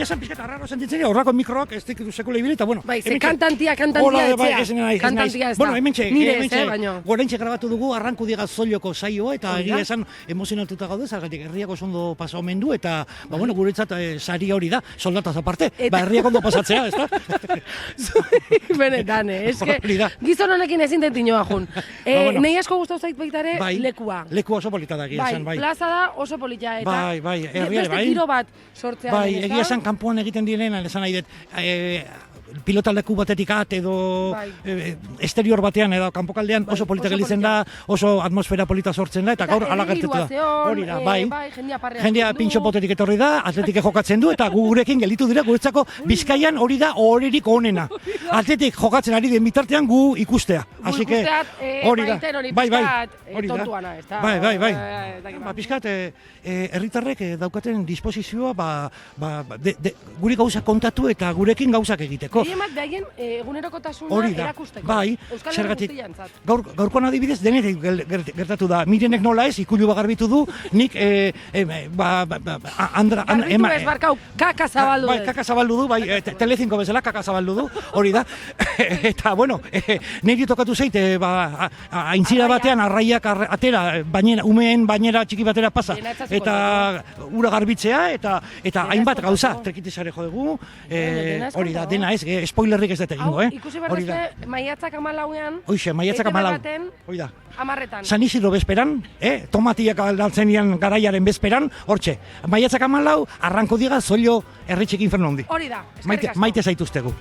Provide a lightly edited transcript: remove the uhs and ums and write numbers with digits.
egia esan pizketa arraro sentitzen horrako mikroak ez dikitu sekula ibili, eta bueno. Bai, ze kantantia etzea. Kantantia ez da. Bueno, hementxe, baino. gorentxe grabatu dugu arranku diga zolloko saioa, eta egia esan emozionatuta gaude, zergatik herriak oso ondo pasa omen du, eta, bueno, guretzat sari hori da, soldataz aparte, herriak ondo pasatzea, ez da? Benetan, eske, gizon honekin ezin detinoa jun. Nei asko gustau zait baitare lekua. Lekua oso polita da, egia esan, bai. Plaza da oso polita, eta beste giro bat sortzea. Bai, egia esan kanpoan egiten direnean, esan nahi dut, pilotaleku batetik edo esterior batean edo kanpokaldean oso polita gelitzen da, oso atmosfera polita sortzen da, eta gaur ala gertatu da. Hori da, bai. Jendea pintxo potetik etorri da, atletike jokatzen du, eta gurekin gelitu dira, guretzako Bizkaian hori da horirik onena. Atletik jokatzen ari den bitartean gu ikustea. Así que hori da. Bai, tontuana, ez da. Bai. Pizkat, herritarrek daukaten disposizioa, guri gauzak kontatu eta gurekin gauzak egiteko. Gehienak daien egunerokotasuna erakusteko. Bai, zergatik. Gaurkoan adibidez, denetik gertatu da. Mirenek nola ez, ikulu bagarbitu du, nik, garbitu ez barkau, kaka zabaldu. Bai, kaka zabaldu du, bai, Telecinco bezala kaka zabaldu du, hori da. Eta, bueno, niri tokatu zeit, aintzira batean arraiak atera, umeen bainera txiki batera pasa, eta ura garbitzea, eta hainbat gauza, trekitizare jo dugu, hori da, dena ez, spoilerrik ez dut egingo, ikusi berdazte, maiatzak 14ean, Hoixe, maiatzak 14, hori da. Amarretan. San Isidro bezperan, tomatiak aldatzen garaiaren bezperan, hortxe, maiatzak 14, arranko diga zoilo herritxekin fernondi. Hori da, maite zaituztegu.